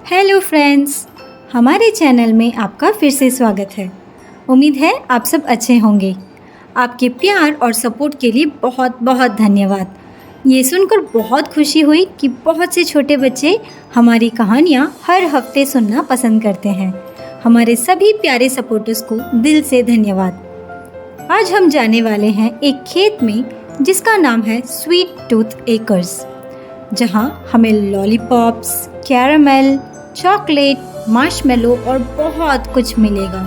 Hello friends, हमारे channel में आपका फिर से स्वागत है। उम्मीद है आप सब अच्छे होंगे। आपके प्यार और सपोर्ट के लिए बहुत बहुत धन्यवाद। ये सुनकर बहुत खुशी हुई कि बहुत से छोटे बच्चे हमारी कहानियाँ हर हफ्ते सुनना पसंद करते हैं। हमारे सभी प्यारे सपोर्टर्स को दिल से धन्यवाद। आज हम जाने वाले हैं एक खेत में जिसका नाम है स्वीट टूथ एकर्स, जहाँ हमें लॉलीपॉप्स, कैरामेल, चॉकलेट, मार्शमेलो और बहुत कुछ मिलेगा,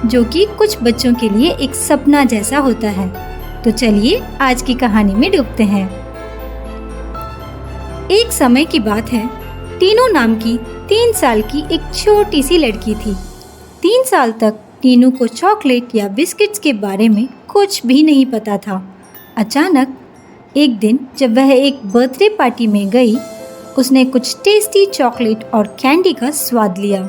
जो कि कुछ बच्चों के लिए एक सपना जैसा होता है। तो चलिए आज की कहानी में डूबते हैं। एक समय की बात है, टीनू नाम की 3 साल की एक छोटी सी लड़की थी। 3 साल तक टीनू को चॉकलेट या बिस्किट्स के बारे में कुछ भी नहीं पता था। अचानक एक दिन जब वह एक बर्थडे पार्टी में गई, उसने कुछ टेस्टी चॉकलेट और कैंडी का स्वाद लिया।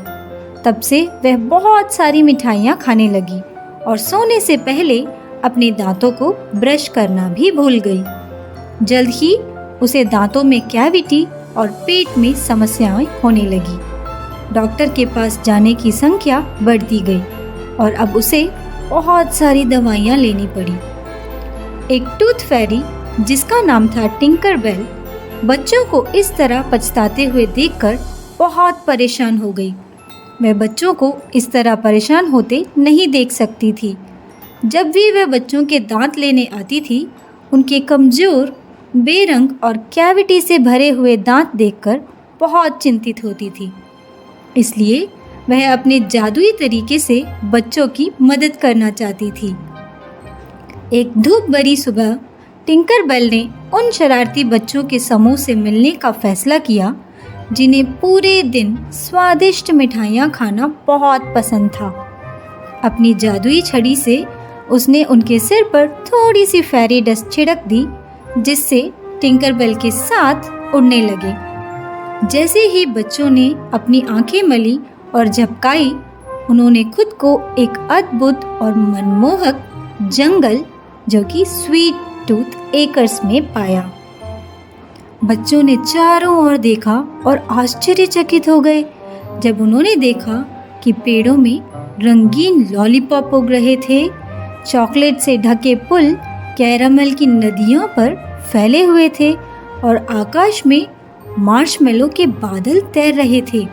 तब से वह बहुत सारी मिठाइयाँ खाने लगी और सोने से पहले अपने दांतों को ब्रश करना भी भूल गई। जल्द ही उसे दांतों में कैविटी और पेट में समस्याएं होने लगी। डॉक्टर के पास जाने की संख्या बढ़ती गई और अब उसे बहुत सारी दवाइयाँ लेनी पड़ी। एक टूथ फेरी जिसका नाम था टिंकर बेल बच्चों को इस तरह पछताते हुए देखकर बहुत परेशान हो गई। वह बच्चों को इस तरह परेशान होते नहीं देख सकती थी। जब भी वह बच्चों के दांत लेने आती थी, उनके कमज़ोर, बेरंग और कैविटी से भरे हुए दांत देखकर बहुत चिंतित होती थी। इसलिए वह अपने जादुई तरीके से बच्चों की मदद करना चाहती थी। एक धूप भरी सुबह टिंकर बेल ने उन शरारती बच्चों के समूह से मिलने का फैसला किया जिन्हें पूरे दिन स्वादिष्ट मिठाइयाँ खाना बहुत पसंद था। अपनी जादुई छड़ी से उसने उनके सिर पर थोड़ी सी फेरी डस्ट छिड़क दी, जिससे टिंकर बेल के साथ उड़ने लगे। जैसे ही बच्चों ने अपनी आंखें मली और झपकाई, उन्होंने खुद को एक अद्भुत और मनमोहक जंगल, जो कि स्वीट टूथ एकर्स में पाया। बच्चों ने चारों ओर देखा और आश्चर्यचकित हो गए जब उन्होंने देखा कि पेड़ों में रंगीन लॉलीपॉप उग रहे थे, चॉकलेट से ढके पुल कैरामेल की नदियों पर फैले हुए थे और आकाश में मार्शमेलो के बादल तैर रहे थे।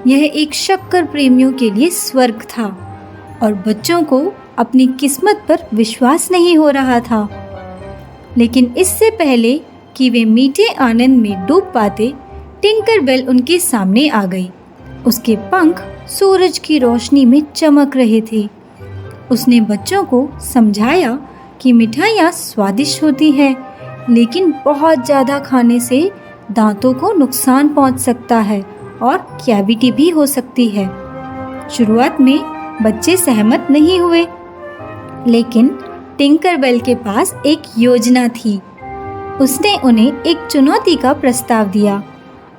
यह एक शक्कर प्रेमियों के लिए स्वर्ग था और बच्चों को अपनी किस्मत पर विश्वास नहीं हो रहा था। लेकिन इससे पहले कि वे मीठे आनंद में डूब पाते, टिंकर बेल उनके सामने आ गई। उसके पंख सूरज की रोशनी में चमक रहे थे। उसने बच्चों को समझाया कि मिठाइयाँ स्वादिष्ट होती हैं, लेकिन बहुत ज़्यादा खाने से दांतों को नुकसान पहुंच सकता है और कैविटी भी हो सकती है। शुरुआत में बच्चे सहमत नहीं हुए, लेकिन टिंकर बेल के पास एक योजना थी। उसने उन्हें एक चुनौती का प्रस्ताव दिया।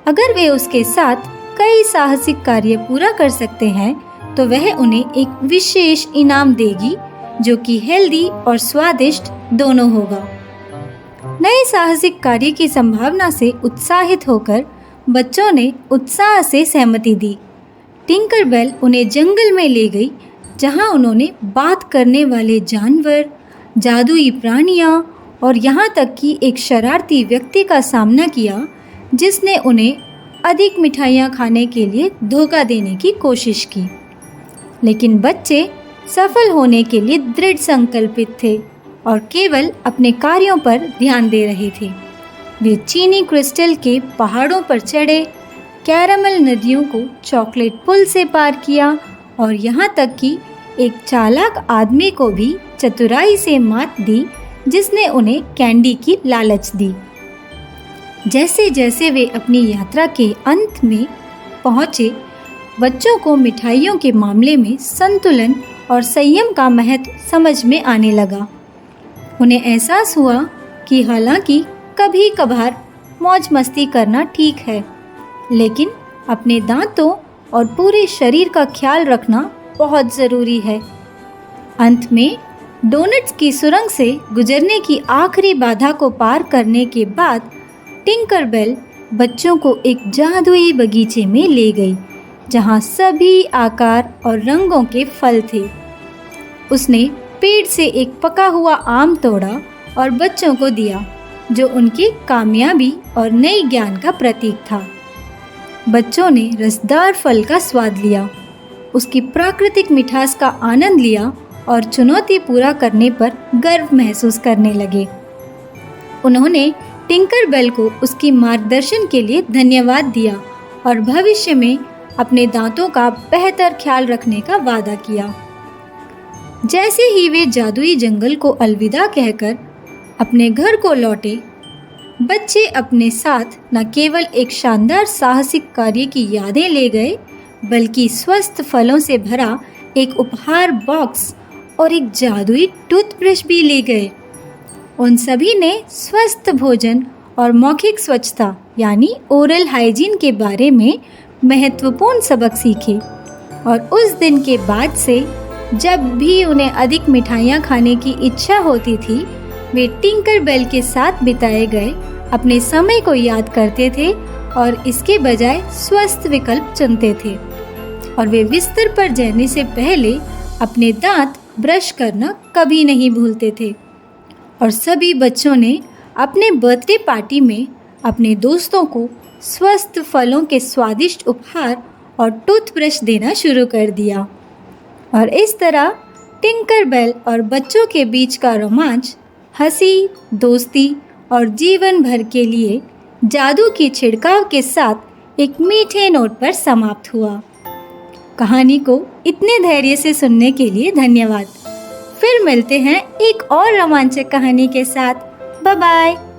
अगर वे उसके साथ कई साहसिक कार्य पूरा कर सकते हैं, तो वह उन्हें एक विशेष इनाम देगी, जो कि हेल्दी और स्वादिष्ट दोनों होगा। नए साहसिक कार्य की संभावना से उत्साहित होकर बच्चों ने उत्साह से सहमति दी। टिंकर बेल उन्हें जंगल में ले गई, जहां उन्होंने बात करने वाले जानवर, जादुई प्राणियाँ और यहाँ तक कि एक शरारती व्यक्ति का सामना किया, जिसने उन्हें अधिक मिठाइयाँ खाने के लिए धोखा देने की कोशिश की। लेकिन बच्चे सफल होने के लिए दृढ़ संकल्पित थे और केवल अपने कार्यों पर ध्यान दे रहे थे। वे चीनी क्रिस्टल के पहाड़ों पर चढ़े, कैरामेल नदियों को चॉकलेट पुल से पार किया और यहाँ तक कि एक चालाक आदमी को भी चतुराई से मात दी, जिसने उन्हें कैंडी की लालच दी। जैसे जैसे वे अपनी यात्रा के अंत में पहुँचे, बच्चों को मिठाइयों के मामले में संतुलन और संयम का महत्व समझ में आने लगा। उन्हें एहसास हुआ कि हालांकि कभी कभार मौज मस्ती करना ठीक है, लेकिन अपने दांतों और पूरे शरीर का ख्याल रखना बहुत ज़रूरी है। अंत में डोनट्स की सुरंग से गुजरने की आखिरी बाधा को पार करने के बाद टिंकर बेल बच्चों को एक जादुई बगीचे में ले गई जहाँ सभी आकार और रंगों के फल थे। उसने पेड़ से एक पका हुआ आम तोड़ा और बच्चों को दिया, जो उनकी कामयाबी और नई ज्ञान का प्रतीक था। बच्चों ने रसदार फल का स्वाद लिया, उसकी प्राकृतिक मिठास का आनंद लिया और चुनौती पूरा करने पर गर्व महसूस करने लगे। उन्होंने टिंकर बेल को उसकी मार्गदर्शन के लिए धन्यवाद दिया और भविष्य में अपने दांतों का बेहतर ख्याल रखने का वादा किया। जैसे ही वे जादुई जंगल को अलविदा कहकर अपने घर को लौटे, बच्चे अपने साथ न केवल एक शानदार साहसिक कार्य की यादें ले गए, बल्कि स्वस्थ फलों से भरा एक उपहार बॉक्स और एक जादुई टूथब्रश भी ले गए। उन सभी ने स्वस्थ भोजन और मौखिक स्वच्छता यानी ओरल हाइजीन के बारे में महत्वपूर्ण सबक सीखे और उस दिन के बाद से जब भी उन्हें अधिक मिठाइयाँ खाने की इच्छा होती थी, वे टिंकर बेल के साथ बिताए गए अपने समय को याद करते थे और इसके बजाय स्वस्थ विकल्प चुनते थे। और वे बिस्तर पर जाने से पहले अपने दांत ब्रश करना कभी नहीं भूलते थे। और सभी बच्चों ने अपने बर्थडे पार्टी में अपने दोस्तों को स्वस्थ फलों के स्वादिष्ट उपहार और टूथब्रश देना शुरू कर दिया। और इस तरह टिंकर बेल और बच्चों के बीच का रोमांच हंसी, दोस्ती और जीवन भर के लिए जादू की छिड़काव के साथ एक मीठे नोट पर समाप्त हुआ। कहानी को इतने धैर्य से सुनने के लिए धन्यवाद। फिर मिलते हैं एक और रोमांचक कहानी के साथ। Bye bye.